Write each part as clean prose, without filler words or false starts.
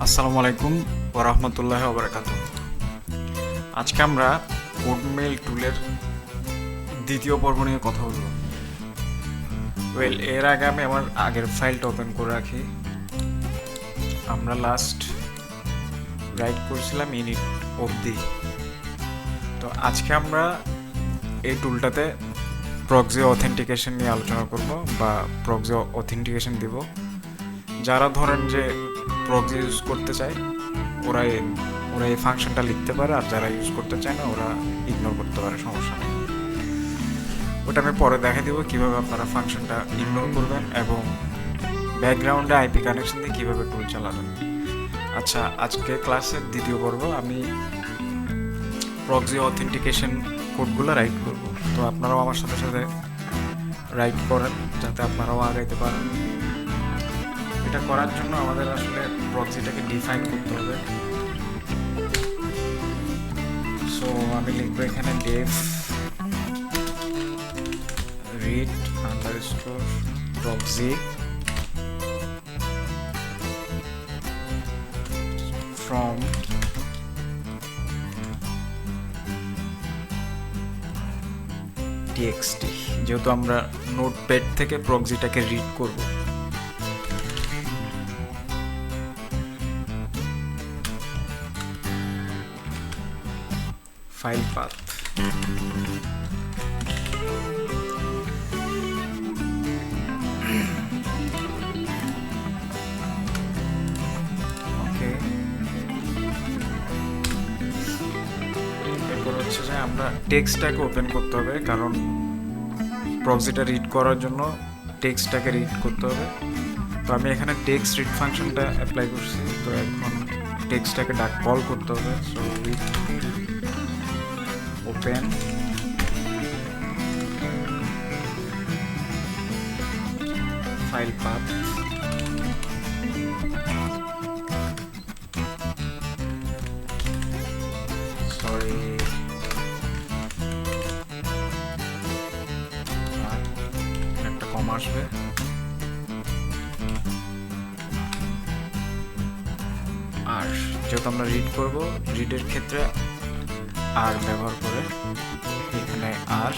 আসসালামু আলাইকুম ওয়া রাহমাতুল্লাহি ওয়া বারাকাতুহু। আজকে আমরা কোডমেইল টুলের দ্বিতীয় পর্ব নিয়ে কথা বলব। এর আগে আমি আমার আগের ফাইলটা ওপেন করে রাখি। আমরা লাস্ট রাইট করছিলাম ইনিট অবধি। তো আজকে আমরা এই টুলটাতে প্রক্সি অথেন্টিকেশন নিয়ে আলোচনা করব বা প্রক্সি অথেন্টিকেশন দিব। যারা ধরেন যে প্রক্সি ইউজ করতে চায় ওরা এই ফাংশনটা লিখতে পারে, আর যারা ইউজ করতে চায় না ওরা ইগনোর করতে পারে, সমস্যা নেই। ওটা আমি পরে দেখা দিব কীভাবে আপনারা ফাংশনটা ইগনোর করবেন এবং ব্যাকগ্রাউন্ডে আইপি কানেকশন দিয়ে কীভাবে টুল চালাবেন। আচ্ছা, আজকে ক্লাসের দ্বিতীয় পর্ব আমি প্রক্সি অথেন্টিকেশন কোডগুলো রাইট করব। তো আপনারাও আমার সাথে সাথে রাইট করেন যাতে আপনারাও আগাইতে পারেন। এটা করার জন্য আমাদের আসলে প্রক্সিটাকে ডিফাইন করতে হবে। সো আমি লিখবো এখানে def read underscore proxy from TXT, যেহেতু আমরা নোটপ্যাড থেকে প্রক্সিটাকে রিড করব। File path okay. এরপর হচ্ছে যে আমরা টেক্সটটাকে ওপেন করতে হবে, কারণ প্রক্সিটা রিড করার জন্য টেক্সটটাকে রিড করতে হবে। তো আমি এখানে টেক্সট রিড ফাংশনটা অ্যাপ্লাই করছি। তো এখন টেক্সটটাকে কল করতে হবে। So with open file path sorry একটা কম আসবে। আর যেহেতু আমরা রিড করব, রিডের ক্ষেত্রে আর ব্যবহার করে এখানে আর,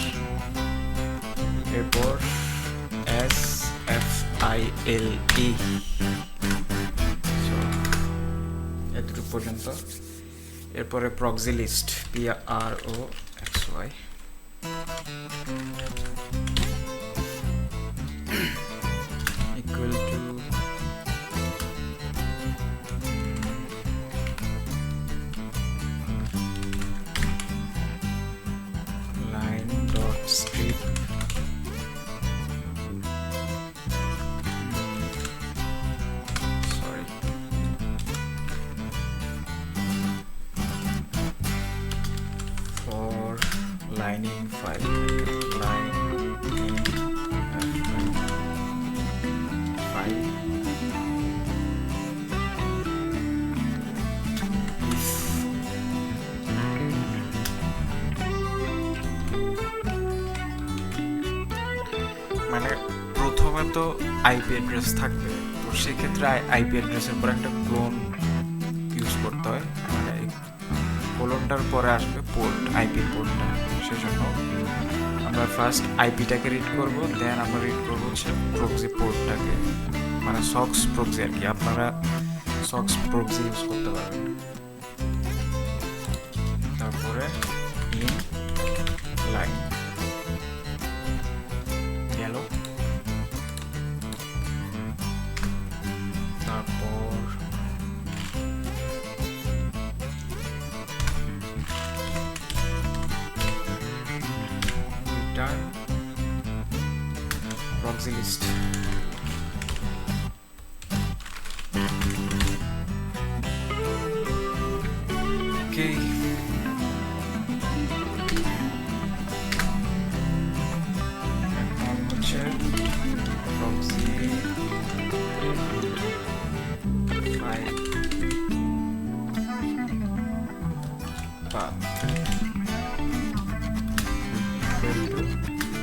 এরপর SFILE এতটুকু পর্যন্ত। এরপরে proxy list PROXY equal to script sorry for lining file line in file মানে প্রথমে তো আইপি অ্যাড্রেস থাকবে, তো সেক্ষেত্রে আইপি অ্যাড্রেসের পর একটা ক্লোন ইউজ করতে হয়, মানে কোলনটার পরে আসবে পোর্ট, আইপি পোর্টটা। সেজন্য আমরা ফার্স্ট আইপিটাকে রিড করব, দেন আমরা রিড করবো হচ্ছে প্রক্সি পোর্টটাকে, মানে সক্স প্রক্সি আর কি। আপনারা সক্স প্রক্সি ইউজ করতে পারবেন। তারপরে ইন লাইন গেল, তারপর রিটার্ন প্রক্সি লিস্ট। ওকে, এখন হচ্ছে প্রক্সি ফাইল পাথ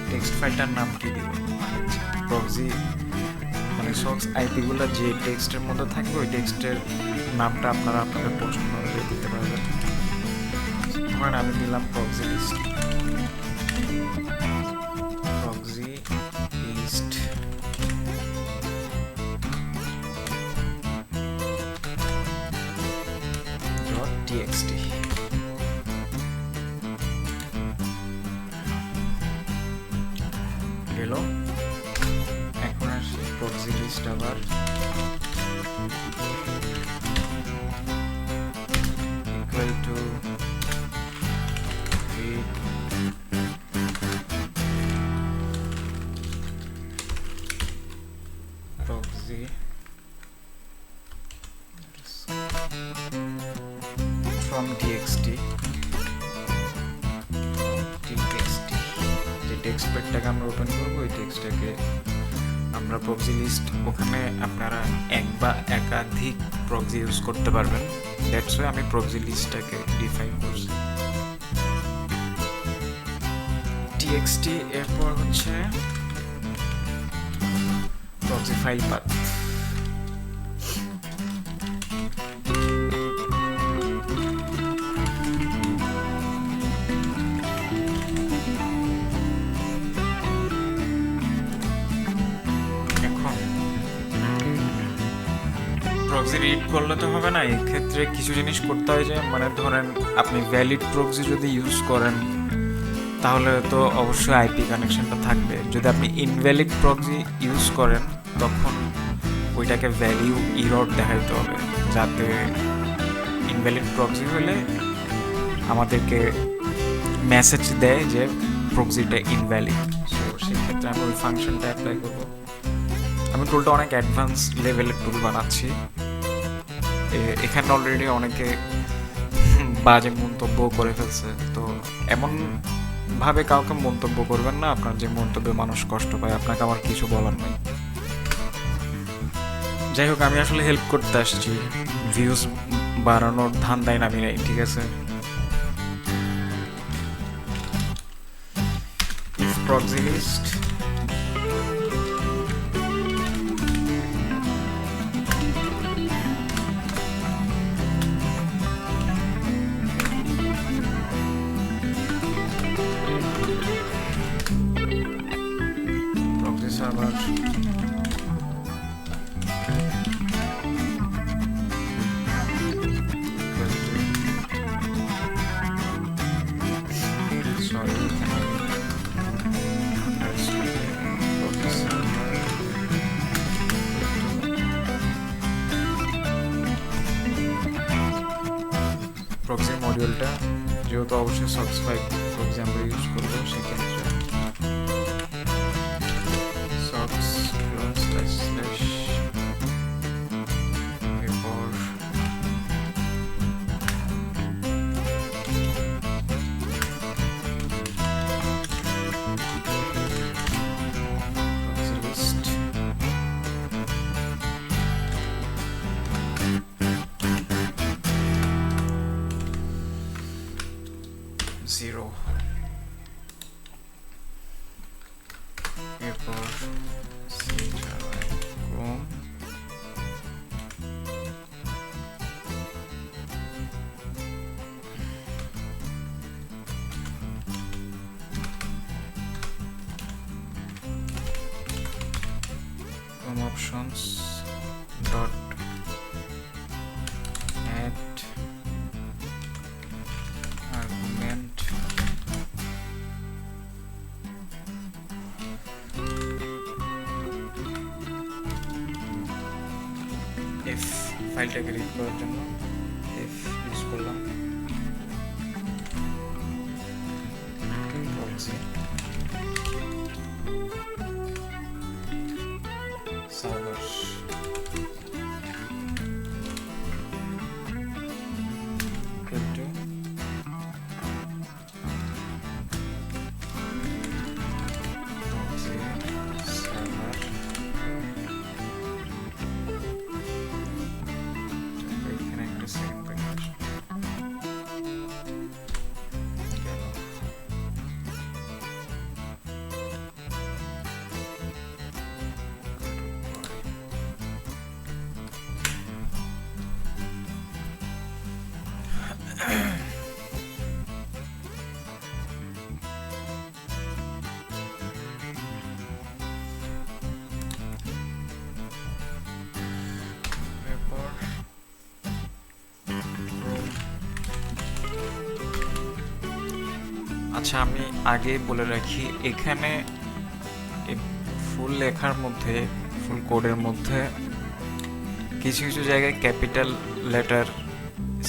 টেক্সট ফাইলটার নাম কি দিব, প্রক্সি মানে সক্স আইপিগুলো যে টেক্সটের মধ্যে থাকবে ওই টেক্সটের নামটা আপনারা আপনাদের পছন্দ অনুযায়ী দিতে পারবেন। ধরেন আমি দিলাম proxy list, proxy list .txt গেল। এখন আসি প্রক্সি লিস্ট আবার equal to proxy from txt যে টেক্সট প্যাডটাকে আমরা ওপেন করবো ওই টেক্সটটাকে আমরা প্রক্সি লিস্ট, ওখানে আপনারা এক বা একাধিক প্রক্সি ইউজ করতে পারবেন, দ্যাটস ওয়াই আমি প্রক্সি লিস্টটাকে ডিফাইন করছি। txt এরপর হচ্ছে proxy file path. Proxy read করলে তো হবে না, এই ক্ষেত্রে কিছু জিনিস করতে হয়। যে মানে ধরেন আপনি ভ্যালিড প্রক্সি যদি ইউজ করেন তাহলে তো অবশ্যই আইপি কানেকশনটা থাকবে। যদি আপনি ইনভ্যালিড প্রক্সি ইউজ করেন তখন ওইটাকে ভ্যালিউ ইরর দেখাইতে হবে, যাতে ইনভ্যালিড প্রক্সি হলে আমাদেরকে মেসেজ দেয় যে প্রক্সিটা ইনভ্যালিড। সো সেক্ষেত্রে আমি ওই ফাংশনটা অ্যাপ্লাই করবো। আমি টুলটা অনেক অ্যাডভান্স লেভেলের টুল বানাচ্ছি। এখানে অলরেডি অনেকে বাজে মন্তব্য করে ফেলছে, তো এমনভাবে কাউকে মন্তব্য করবেন না আপনার যে মন্তব্যে মানুষ কষ্ট পায়। আপনাকে আমার কিছু বলার নেই। যাই হোক, আমি আসলে হেল্প করতে আসছি, ভিউজ বাড়ানোর ধান্দায় নামি নাই, ঠিক আছে? প্রক্সি লিস্ট server প্রক্সি মডিউলটা যেহেতু অবশ্যই সক্স5 প্রক্সি আমরা ইউজ করবো, সেক্ষেত্রে zero, এরপর Chrome options dot add argument if ফাইলটাকে রিড করার জন্য if ইউজ করলাম proxy server আচ্ছা, আমি আগে বলে রাখি, এখানে ফুল লেখার মধ্যে, ফুল কোডের মধ্যে কিছু কিছু জায়গায় ক্যাপিটাল লেটার,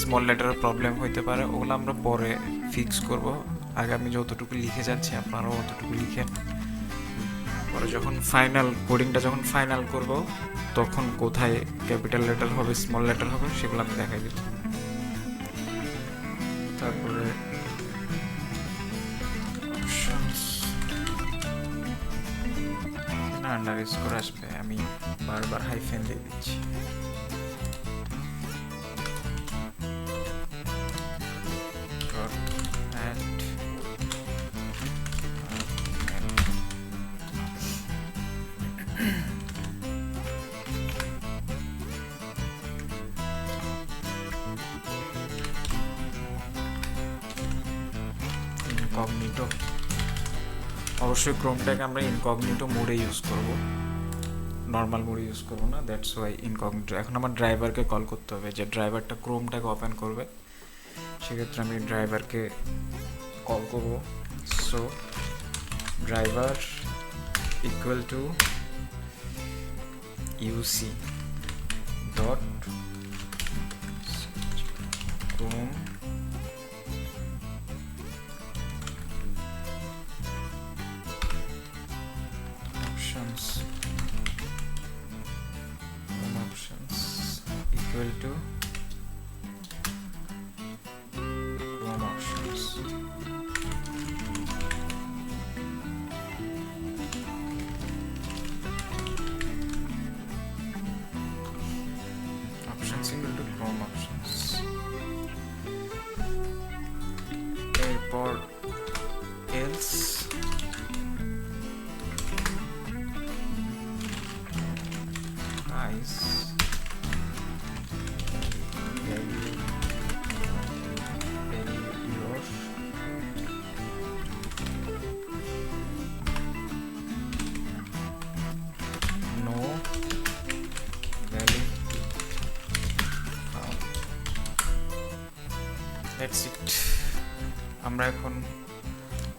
স্মল লেটারের প্রবলেম হইতে পারে। ওগুলো আমরা পরে ফিক্স করব। আগে আমি যতটুকু লিখে যাচ্ছি আপনারাও অতটুকু লিখেন। পরে যখন ফাইনাল কোডিংটা যখন ফাইনাল করব, তখন কোথায় ক্যাপিটাল লেটার হবে, স্মল লেটার হবে, সেগুলো আমি দেখাই দিব। তারপরে আন্ডারস্কোর আসবে, আমি বারবার হাইফেন দিয়ে দিচ্ছি। ইনকগনিটো, অবশ্যই ক্রোমটাকে আমরা ইনকগনিটো মোডে ইউজ করব, নর্মাল মোডে ইউজ করব না, দ্যাটস ওয়াই ইনকগনিটো। এখন আমার ড্রাইভারকে কল করতে হবে, যে ড্রাইভারটা ক্রোমটাকে ওপেন করবে। সেক্ষেত্রে আমি ড্রাইভারকে কল করব। So driver equal to UC dot Chrome equal to Chrome options. Options equal to Chrome options. এরপর else price That's it. আমরা এখন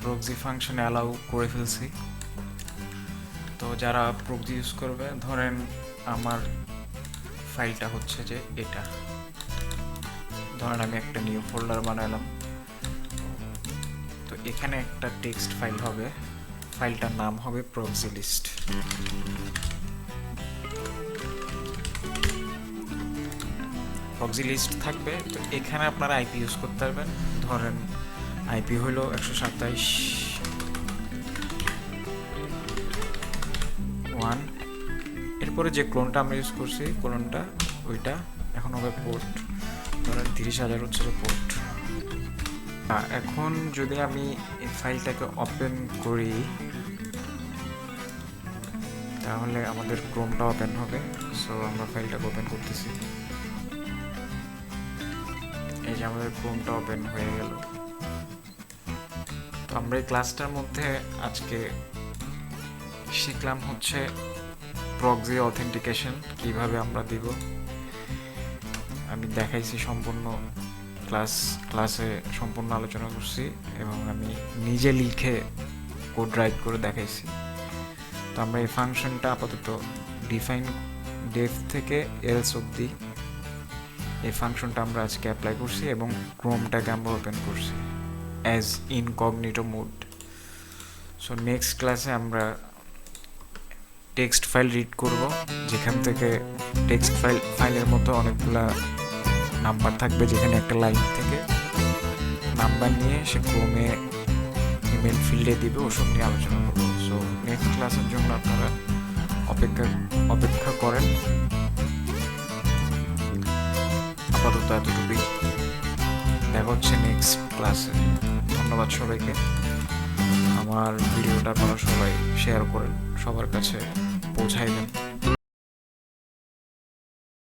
প্রক্সি ফাংশন অ্যালাউ করে ফেলছি। তো যারা প্রক্সি ইউজ করবে, ধরেন আমার ফাইলটা হচ্ছে যে এটা, ধরেন আমি একটা নিউ ফোল্ডার বানালাম। তো এখানে একটা টেক্সট ফাইল হবে, ফাইলটার নাম হবে প্রক্সি লিস্ট। প্রক্সি লিস্ট থাকবে। তো এখানে আপনারা আইপি ইউজ করতে পারবেন। ধরেন আইপি হলো 127.1। এরপরে যে ক্লোনটা আমরা ইউজ করছি, ক্লোনটা ওইটা এখন হবে পোর্ট, ধরেন 30,000 হচ্ছে পোর্ট। এখন যদি আমি এই ফাইলটাকে ওপেন করি, তাহলে আমাদের ক্রোমটা ওপেন হবে। সো আমরা ফাইলটাকে ওপেন করতেছি। এই যে আমাদের ক্রোমটা ওপেন হয়ে গেল। তো আমরা এই ক্লাসটার মধ্যে আজকে শিখলাম হচ্ছে প্রক্সি অথেন্টিকেশন কিভাবে আমরা দিব। আমি দেখাইছি সম্পূর্ণ ক্লাসে সম্পূর্ণ আলোচনা করছি, এবং আমি নিজে লিখে কোড রাইট করে দেখাইছি। তো আমরা এই ফাংশনটা আপাতত ডিফাইন ডেফ থেকে এলস অবধি এই ফাংশনটা আমরা আজকে অ্যাপ্লাই করছি, এবং ক্রোমটাকে আমরা ওপেন করছি as incognito mode. So next ক্লাসে আমরা টেক্সট ফাইল রিড করব, যেখান থেকে টেক্সট ফাইলের মতো অনেকগুলা নাম্বার থাকবে, যেখানে একটা লাইন থেকে নাম্বার নিয়ে সে ক্রোমে ইমেল ফিল্ডে দিবে, ওসব নিয়ে আলোচনা করবো। সো নেক্সট ক্লাসের জন্য আপনারা অপেক্ষা করেন। আপাতত এতটুকুই, দেখা হচ্ছে নেক্সট ক্লাসে। ধন্যবাদ সবাইকে। আমার ভিডিওটা আপনারা সবাই শেয়ার করেন, সবার কাছে পৌঁছাইবেন।